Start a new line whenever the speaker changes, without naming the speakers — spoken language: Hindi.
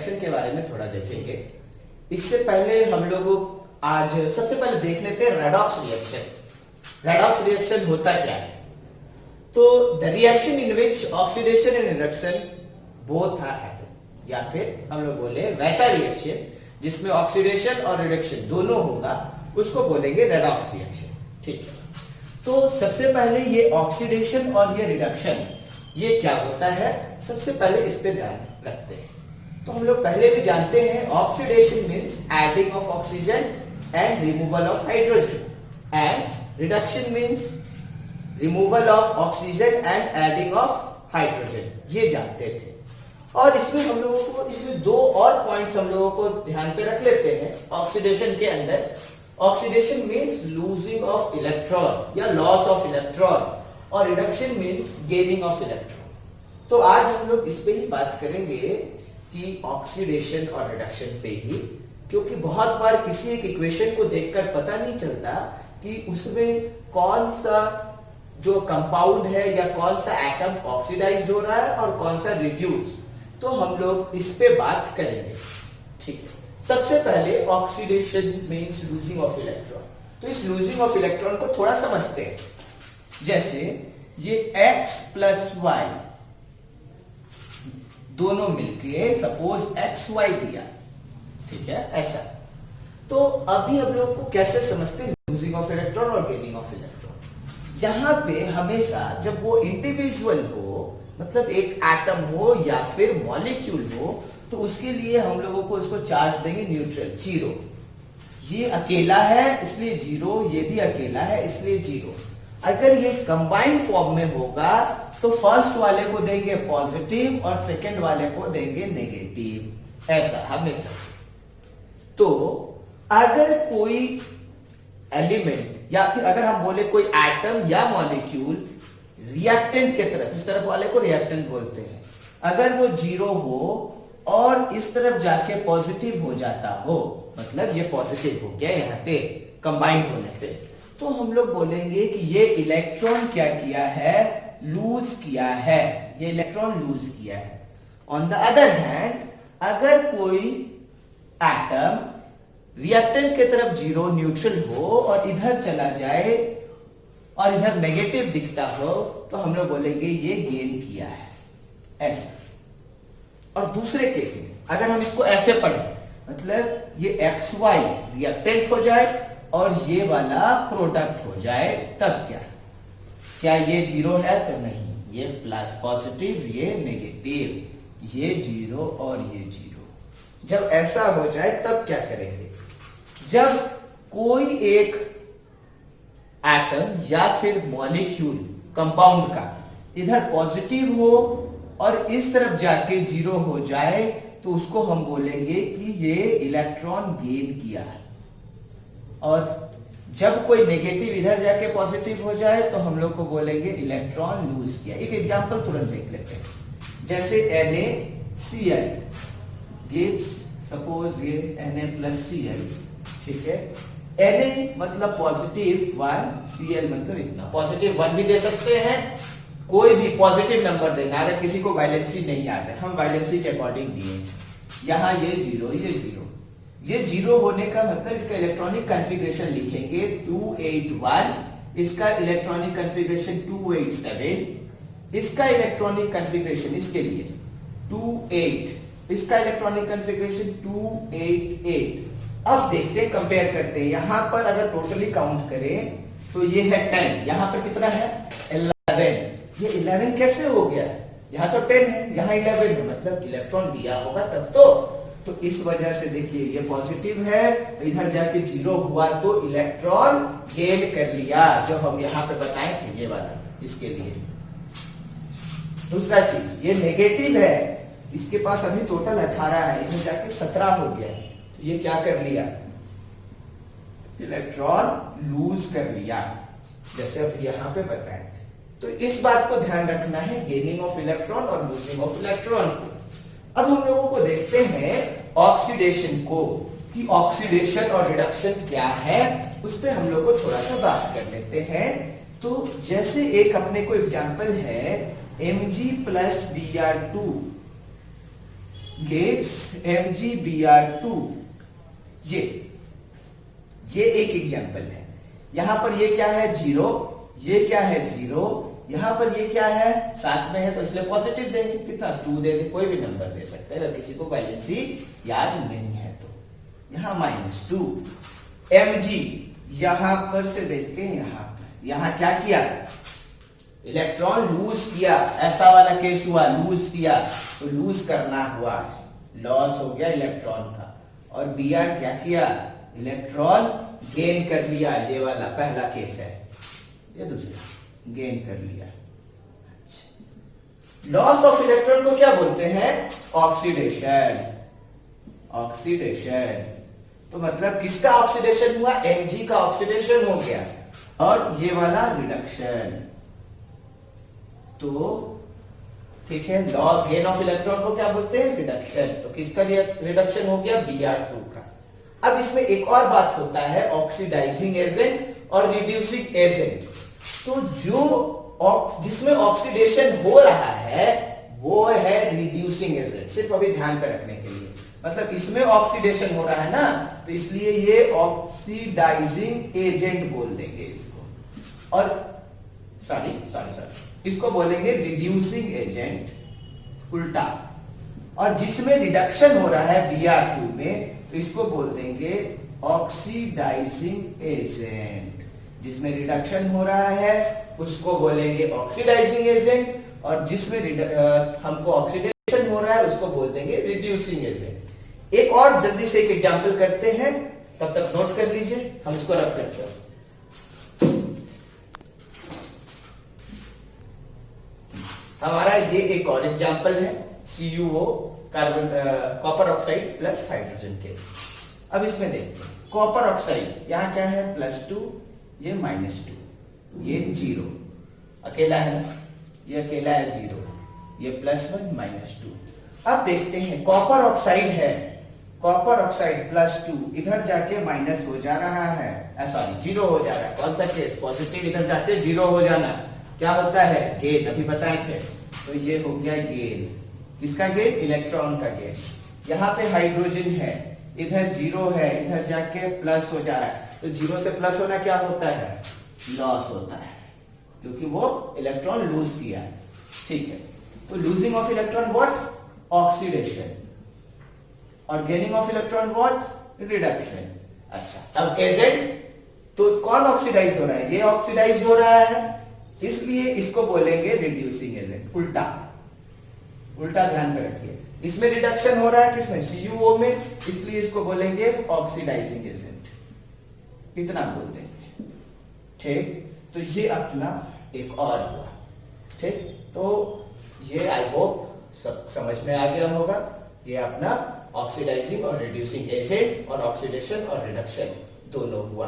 रिएक्शन के बारे में थोड़ा देखेंगे। इससे पहले हम लोग आज सबसे पहले देख लेते हैं रेडॉक्स रिएक्शन। रेडॉक्स रिएक्शन होता क्या है? तो the reaction in which oxidation and reduction both are happen, या फिर हम लोग बोले वैसा रिएक्शन जिसमें ऑक्सीडेशन और रिडक्शन दोनों होगा, उसको बोलेंगे रेडॉक्स रिएक्शन। ठीक है, तो सबसे पहले ये ऑक्सीडेशन और ये रिडक्शन ये क्या होता है, सबसे पहले इस पे ध्यान रखते हैं। तो हम लोग पहले भी जानते हैं oxidation means adding of oxygen and removal of hydrogen, and reduction means removal of oxygen and adding of hydrogen, ये जानते थे। और इसमें हम लोगों को इसमें दो और पॉइंट्स हम लोगों को ध्यान पे रख लेते हैं। ऑक्सीडेशन के अंदर oxidation means losing of electron या लॉस ऑफ इलेक्ट्रॉन, और reduction means gaining of electron. तो आज हम लोग इस पे ही बात करेंगे कि ऑक्सीडेशन और रिडक्शन पे ही, क्योंकि बहुत बार किसी एक इक्वेशन को देखकर पता नहीं चलता कि उसमें कौन सा जो कंपाउंड है या कौन सा एटम ऑक्सीडाइज्ड हो रहा है और कौन सा रिड्यूस। तो हम लोग इस पे बात करेंगे। ठीक है, सबसे पहले oxidation means losing of electron. तो इस लूजिंग ऑफ इलेक्ट्रॉन को थोड़ा समझते हैं। जैसे ये x प्लस वाई दोनों मिलके सपोज XY दिया, ठीक है, ऐसा। तो अभी हम लोग को कैसे समझते हैं लूजिंग ऑफ इलेक्ट्रॉन और गेनिंग ऑफ इलेक्ट्रॉन। यहां पे हमेशा जब वो इंडिविजुअल हो, मतलब एक एटम हो या फिर मॉलिक्यूल हो, तो उसके लिए हम लोगों को इसको चार्ज देंगे न्यूट्रल, जीरो। ये अकेला है इसलिए जीरो, ये भी अकेला है इसलिए जीरो। अगर ये कंबाइंड फॉर्म में होगा तो फर्स्ट वाले को देंगे पॉजिटिव और सेकंड वाले को देंगे नेगेटिव, ऐसा हमेशा। तो अगर कोई एलिमेंट या फिर अगर हम बोले कोई एटम या मॉलिक्यूल रिएक्टेंट के तरफ, इस तरफ वाले को रिएक्टेंट बोलते हैं, अगर वो जीरो हो और इस तरफ जाके पॉजिटिव हो जाता हो, मतलब ये पॉजिटिव हो गया यहाँ पे कंबाइंड होने पे, तो हम लोग बोलेंगे कि ये इलेक्ट्रॉन क्या किया है, लूज किया है, ये इलेक्ट्रॉन लूज किया है। ऑन द अदर हैंड अगर कोई एटम रिएक्टेंट के तरफ जीरो न्यूट्रल हो और इधर चला जाए और इधर नेगेटिव दिखता हो, तो हम लोग बोलेंगे ये गेन किया है, ऐसा। और दूसरे केस में अगर हम इसको ऐसे पढ़ें, मतलब ये XY रिएक्टेंट हो जाए और ये वाला प्रोडक्ट हो जाए, तब क्या ये जीरो है? तो नहीं, ये प्लस पॉजिटिव, ये नेगेटिव, ये जीरो और ये जीरो। जब ऐसा हो जाए तब क्या करेंगे? जब कोई एक एटम या फिर मॉलिक्यूल कंपाउंड का इधर पॉजिटिव हो और इस तरफ जाके जीरो हो जाए, तो उसको हम बोलेंगे कि ये इलेक्ट्रॉन गेन किया है। और जब कोई नेगेटिव इधर जाके पॉजिटिव हो जाए तो हम लोग को बोलेंगे इलेक्ट्रॉन लूज किया। एक एग्जांपल तुरंत देख लेते हैं। जैसे NaCl गिव्स, सपोज ये Na+Cl, ठीक है। Na मतलब पॉजिटिव 1, Cl मतलब इतना। पॉजिटिव 1 भी दे सकते हैं, कोई भी पॉजिटिव नंबर देना। अगर किसी को वाइलेंसी नहीं आता है, हम वाइलेंसी के अकॉर्डिंग दिए। यहां ये जीरो, ये जीरो, ये जीरो होने का मतलब इसका इलेक्ट्रॉनिक कॉन्फ़िगरेशन लिखेंगे 281, इसका इलेक्ट्रॉनिक कॉन्फ़िगरेशन 287, इसका इलेक्ट्रॉनिक कॉन्फ़िगरेशन इसके लिए 28, इसका इलेक्ट्रॉनिक कॉन्फ़िगरेशन 288। अब देखते हैं, कंपेयर करते हैं। यहां पर अगर टोटली काउंट करें तो ये है 10, यहां पर कितना है 11। ये 11 कैसे हो गया? यहां तो 10 है, यहां 11 है, मतलब इलेक्ट्रॉन दिया होगा तब तो इस वजह से देखिए ये पॉजिटिव है, इधर जाके जीरो हुआ तो इलेक्ट्रॉन गेन कर लिया, जो हम यहां पे बताए थे ये वाला, इसके लिए। दूसरा चीज, ये नेगेटिव है, इसके पास अभी टोटल 18 है, इधर जाके 17 हो गया, तो ये क्या कर लिया, इलेक्ट्रॉन लूज कर लिया, जैसे अब यहां पे बताए थे। तो इस बात को ध्यान रखना है, गेनिंग ऑफ इलेक्ट्रॉन और लूजिंग ऑफ इलेक्ट्रॉन को। अब हम लोगों को देखते हैं ऑक्सीडेशन को, कि ऑक्सीडेशन और रिडक्शन क्या है, उस पे हम लोग को थोड़ा सा बात कर लेते हैं। तो जैसे एक अपने को एग्जांपल है Mg+Br2, gives MgBr2। ये एक एग्जांपल है। यहां पर ये क्या है 0, ये क्या है 0, यहां पर ये क्या है साथ में है तो इसलिए पॉजिटिव देंगे। कितना 2 दे दे, कोई भी नंबर दे सकते हैं अगर किसी को वैलेंसी याद नहीं है तो। यहां -2 Mg, यहां पर से देखते हैं यहां क्या किया, इलेक्ट्रॉन लूज किया, ऐसा वाला केस हुआ, लूज किया तो लूज करना हुआ, लॉस हो गया इलेक्ट्रॉन का। और Br क्या किया, इलेक्ट्रॉन गेन कर लिया, ये वाला पहला केस है, ये दूसरा गेन कर लिया। लॉस ऑफ इलेक्ट्रॉन को क्या बोलते हैं, ऑक्सीडेशन। ऑक्सीडेशन तो मतलब किसका ऑक्सीडेशन हुआ, Mg का ऑक्सीडेशन हो गया। और ये वाला रिडक्शन, तो ठीक है, लॉस गेन ऑफ इलेक्ट्रॉन को क्या बोलते हैं, रिडक्शन। तो किसका रिडक्शन हो गया, Br2 का। अब इसमें एक और बात होता है, ऑक्सीडाइजिंग एजेंट और रिड्यूसिंग एजेंट। तो जो जिसमें ऑक्सीडेशन हो रहा है वो है रिड्यूसिंग एजेंट, सिर्फ अभी ध्यान पर रखने के लिए। मतलब इसमें ऑक्सीडेशन हो रहा है ना, तो इसलिए ये ऑक्सीडाइजिंग एजेंट बोल देंगे इसको। और सॉरी इसको बोलेंगे रिड्यूसिंग एजेंट, उल्टा। और जिसमें रिडक्शन हो रहा है Br2 में, तो इसको बोल देंगे ऑक्सीडाइजिंग एजेंट। जिसमें रिडक्शन हो रहा है उसको बोलेंगे ऑक्सीडाइजिंग एजेंट, और जिसमें हमको ऑक्सीडेशन हो रहा है उसको बोल देंगे रिड्यूसिंग एजेंट। एक और जल्दी से एक एग्जांपल करते हैं, तब तक नोट कर लीजिए, हम इसको रब करते हैं। हमारा ये एक और एग्जांपल है, CuO carbon copper oxide plus hydrogen के। अब इसमें देखते हैं, कॉपर ऑक्साइड यहां क्या है +2, ये -2, ये 0 अकेला है ना, ये अकेला है 0, ये +1 -2। अब देखते हैं कॉपर ऑक्साइड है, कॉपर ऑक्साइड +2 इधर जाके माइनस हो जा रहा है, सॉरी 0 हो जा रहा है। कौन सा केस, पॉजिटिव इधर जाते 0 हो जाना, क्या होता है, गेन, अभी बताए थे। तो ये हो गया गेन, किसका गेन, इलेक्ट्रॉन का गेन। यहाँ पे हाइड्रोजन है, इधर 0 है, इधर जाके प्लस हो जा रहा है। तो 0 से प्लस होना क्या होता है, लॉस होता है, क्योंकि वो इलेक्ट्रॉन लूज किया है। ठीक है, तो losing of electron what, oxidation, और gaining of electron what, reduction. अच्छा, अब एजेंट, तो कौन ऑक्सीडाइज हो रहा है, ये ऑक्सीडाइज हो रहा है, इसलिए इसको बोलेंगे रिड्यूसिंग एजेंट। उल्टा ध्यान में रखिए, इसमें रिडक्शन हो रहा है किसमें, CuO में, इसलिए इसको बोलेंगे ऑक्सीडाइजिंग एजेंट। इतना बोल देंगे, ठीक। तो ये अपना एक और हुआ, ठीक। तो ये आई होप सब समझ में आ गया होगा। ये अपना ऑक्सीडाइजिंग और रिड्यूसिंग एजेंट और ऑक्सीडेशन और रिडक्शन दोनों हुआ।